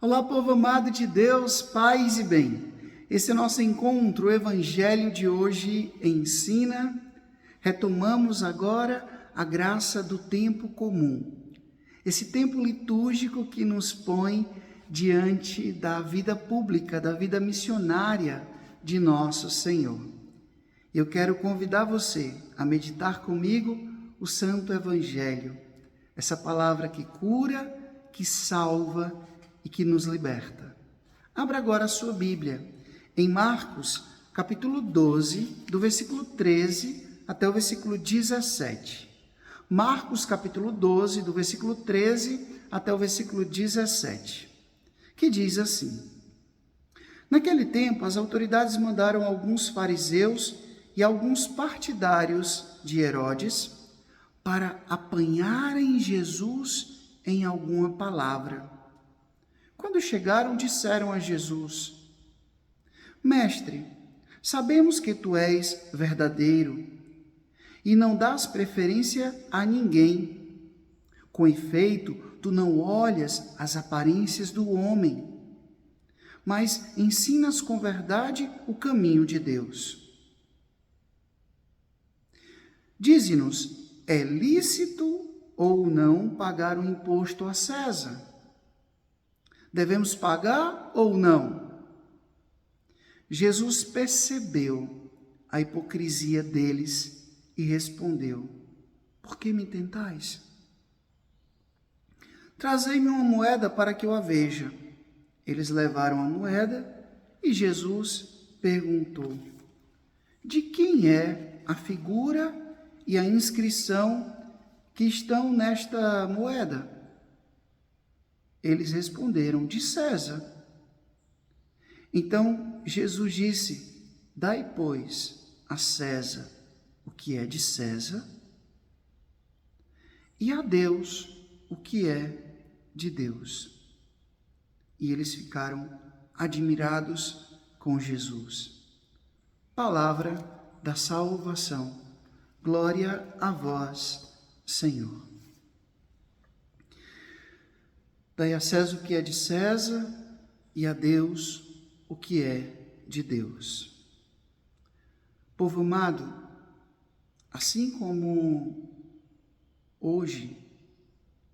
Olá, povo amado de Deus, paz e bem. Esse é o nosso encontro, o Evangelho de hoje ensina. Retomamos agora a graça do tempo comum. Esse tempo litúrgico que nos põe diante da vida pública, da vida missionária de nosso Senhor. Eu quero convidar você a meditar comigo o Santo Evangelho, essa palavra que cura, que salva e que nos liberta. Abra agora a sua Bíblia em Marcos, capítulo 12, do versículo 13 até o versículo 17. Marcos, capítulo 12, do versículo 13 até o versículo 17, que diz assim: Naquele tempo, as autoridades mandaram alguns fariseus e alguns partidários de Herodes para apanharem Jesus em alguma palavra. Quando chegaram, disseram a Jesus: Mestre, sabemos que tu és verdadeiro e não dás preferência a ninguém. Com efeito, tu não olhas as aparências do homem, mas ensinas com verdade o caminho de Deus. Dize-nos, é lícito ou não pagar o imposto a César? Devemos pagar ou não? Jesus percebeu a hipocrisia deles e respondeu: Por que me tentais? Trazei-me uma moeda para que eu a veja. Eles levaram a moeda e Jesus perguntou: De quem é a figura e a inscrição que estão nesta moeda? Eles responderam: De César. Então Jesus disse: Dai, pois, a César o que é de César e a Deus o que é de Deus. E eles ficaram admirados com Jesus. Palavra da salvação. Glória a vós, Senhor. Dai a César o que é de César e a Deus o que é de Deus. Povo amado, assim como hoje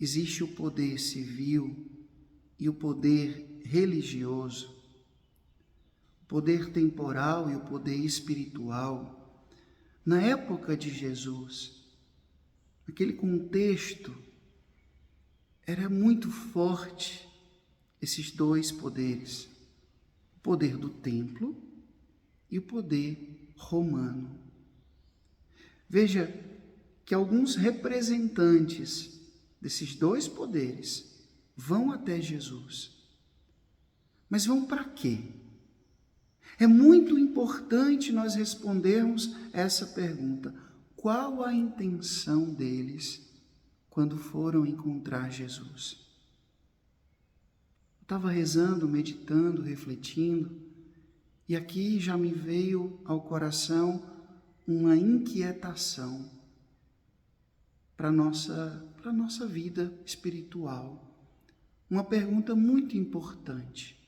existe o poder civil e o poder religioso, o poder temporal e o poder espiritual, na época de Jesus, naquele contexto, era muito forte esses dois poderes, o poder do templo e o poder romano. Veja que alguns representantes desses dois poderes vão até Jesus. Mas vão para quê? É muito importante nós respondermos essa pergunta. Qual a intenção deles quando foram encontrar Jesus? Eu estava rezando, meditando, refletindo, e aqui já me veio ao coração uma inquietação para a nossa vida espiritual. Uma pergunta muito importante.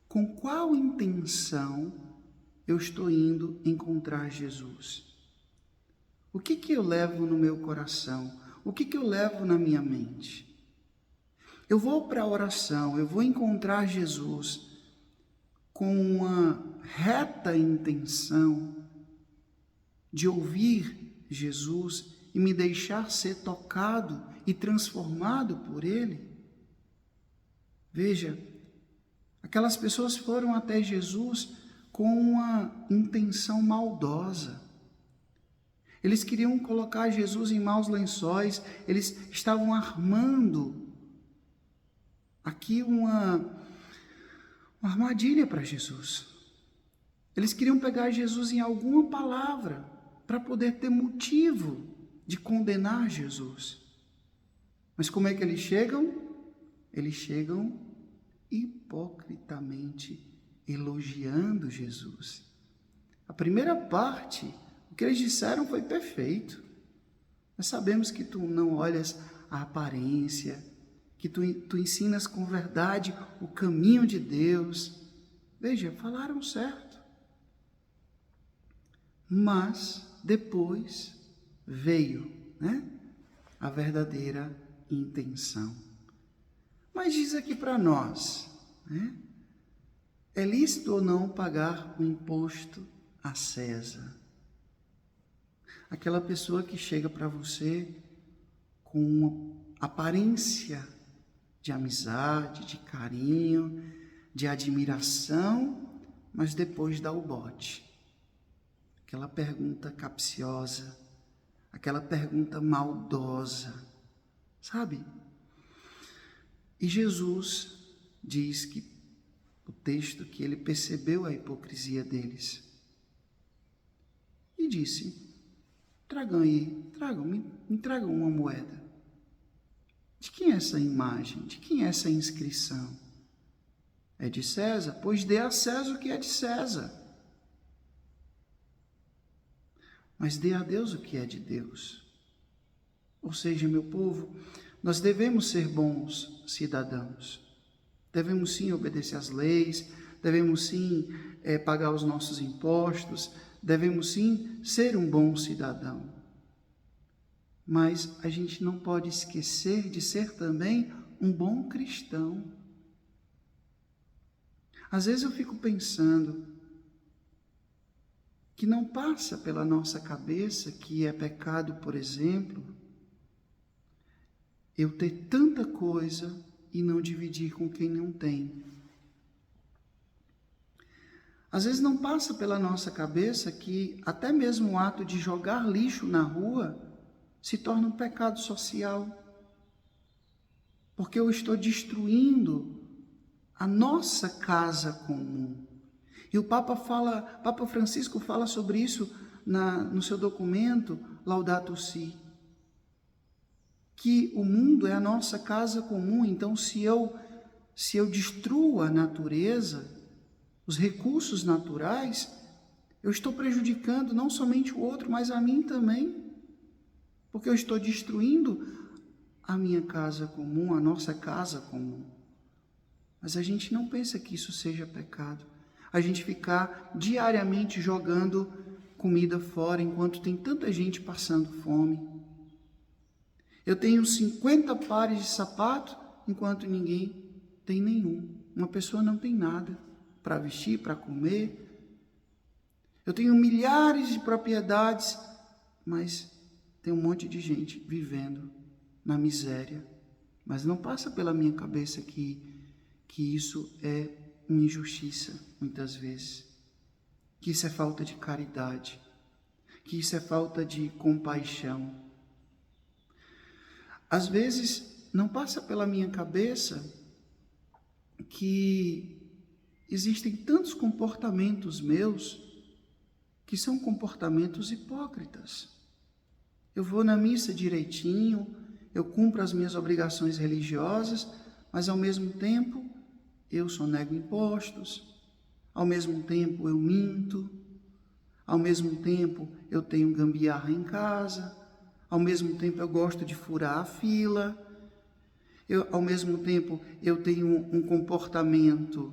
Com qual intenção eu estou indo encontrar Jesus? O que eu levo no meu coração? O que eu levo na minha mente? Eu vou para a oração, eu vou encontrar Jesus com uma reta intenção de ouvir Jesus e me deixar ser tocado e transformado por Ele? Veja, aquelas pessoas foram até Jesus com uma intenção maldosa. Eles queriam colocar Jesus em maus lençóis, eles estavam armando aqui uma armadilha para Jesus. Eles queriam pegar Jesus em alguma palavra para poder ter motivo de condenar Jesus. Mas como é que eles chegam? Eles chegam hipocritamente elogiando Jesus. A primeira parte, o que eles disseram foi perfeito. Nós sabemos que tu não olhas a aparência, que tu ensinas com verdade o caminho de Deus. Veja, falaram certo. Mas depois veio, né, a verdadeira intenção. Mas diz aqui para nós, né, é lícito ou não pagar o imposto a César? Aquela pessoa que chega para você com uma aparência de amizade, de carinho, de admiração, mas depois dá o bote. Aquela pergunta capciosa, aquela pergunta maldosa, sabe? E Jesus diz que o texto que ele percebeu a hipocrisia deles e disse: me tragam uma moeda. De quem é essa imagem? De quem é essa inscrição? É de César? Pois dê a César o que é de César. Mas dê a Deus o que é de Deus. Ou seja, meu povo, nós devemos ser bons cidadãos. Devemos sim obedecer às leis, devemos sim pagar os nossos impostos, devemos sim ser um bom cidadão. Mas a gente não pode esquecer de ser também um bom cristão. Às vezes eu fico pensando que não passa pela nossa cabeça que é pecado, por exemplo, eu ter tanta coisa e não dividir com quem não tem. Às vezes não passa pela nossa cabeça que até mesmo o ato de jogar lixo na rua se torna um pecado social, porque eu estou destruindo a nossa casa comum. E o Papa Francisco fala sobre isso no seu documento Laudato Si, que o mundo é a nossa casa comum. Então, se eu destruo a natureza, os recursos naturais, eu estou prejudicando não somente o outro, mas a mim também. Porque eu estou destruindo a minha casa comum, a nossa casa comum. Mas a gente não pensa que isso seja pecado. A gente ficar diariamente jogando comida fora, enquanto tem tanta gente passando fome. Eu tenho 50 pares de sapato, enquanto ninguém tem nenhum. Uma pessoa não tem nada para vestir, para comer. Eu tenho milhares de propriedades, mas tem um monte de gente vivendo na miséria. Mas não passa pela minha cabeça que isso é uma injustiça, muitas vezes. Que isso é falta de caridade. Que isso é falta de compaixão. Às vezes, não passa pela minha cabeça que existem tantos comportamentos meus que são comportamentos hipócritas. Eu vou na missa direitinho, eu cumpro as minhas obrigações religiosas, mas ao mesmo tempo eu sonego impostos, ao mesmo tempo eu minto, ao mesmo tempo eu tenho gambiarra em casa, ao mesmo tempo eu gosto de furar a fila, ao mesmo tempo eu tenho um comportamento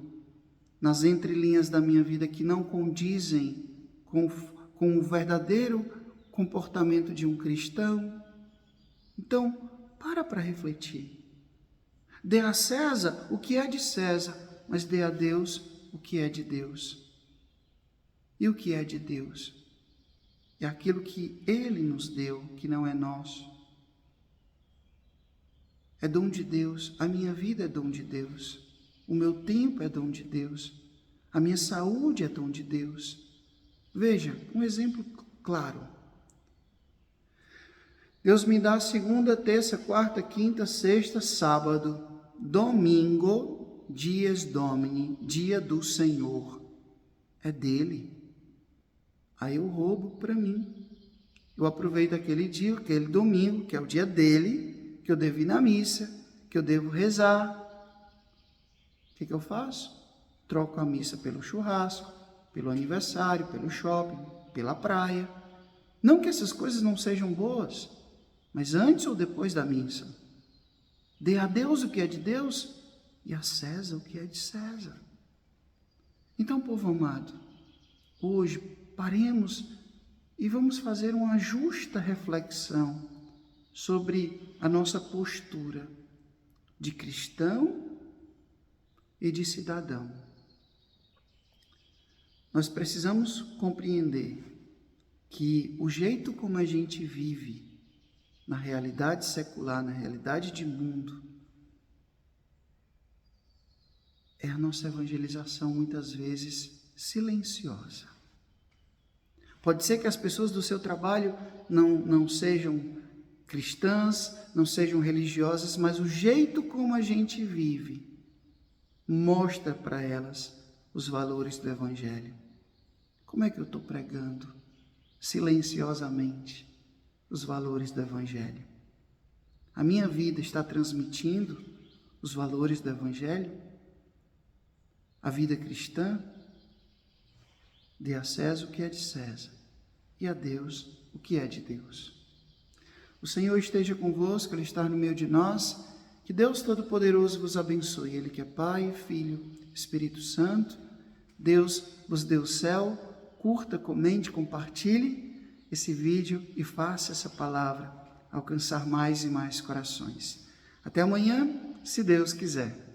nas entrelinhas da minha vida que não condizem com o verdadeiro comportamento de um cristão. Então, para refletir. Dê a César o que é de César, mas dê a Deus o que é de Deus. E o que é de Deus? É aquilo que Ele nos deu, que não é nosso. É dom de Deus, a minha vida é dom de Deus, o meu tempo é dom de Deus, a minha saúde é dom de Deus. Veja, um exemplo claro. Deus me dá segunda, terça, quarta, quinta, sexta, sábado, domingo, dies Domini, dia do Senhor. É dele. Aí eu roubo para mim. Eu aproveito aquele dia, aquele domingo, que é o dia dele, que eu devo ir na missa, que eu devo rezar. O que eu faço? Troco a missa pelo churrasco, pelo aniversário, pelo shopping, pela praia. Não que essas coisas não sejam boas, mas antes ou depois da missa? Dê a Deus o que é de Deus e a César o que é de César. Então, povo amado, hoje paremos e vamos fazer uma justa reflexão sobre a nossa postura de cristão e de cidadão. Nós precisamos compreender que o jeito como a gente vive na realidade secular, na realidade de mundo, é a nossa evangelização muitas vezes silenciosa. Pode ser que as pessoas do seu trabalho não sejam cristãs, não sejam religiosas, mas o jeito como a gente vive mostra para elas os valores do Evangelho. Como é que eu estou pregando silenciosamente os valores do Evangelho? A minha vida está transmitindo os valores do Evangelho? A vida cristã? Dê a César o que é de César e a Deus o que é de Deus. O Senhor esteja convosco, Ele está no meio de nós. Que Deus Todo-Poderoso vos abençoe. Ele que é Pai, Filho, Espírito Santo. Deus vos dê o céu. Curta, comente, compartilhe esse vídeo e faça essa palavra alcançar mais e mais corações. Até amanhã, se Deus quiser.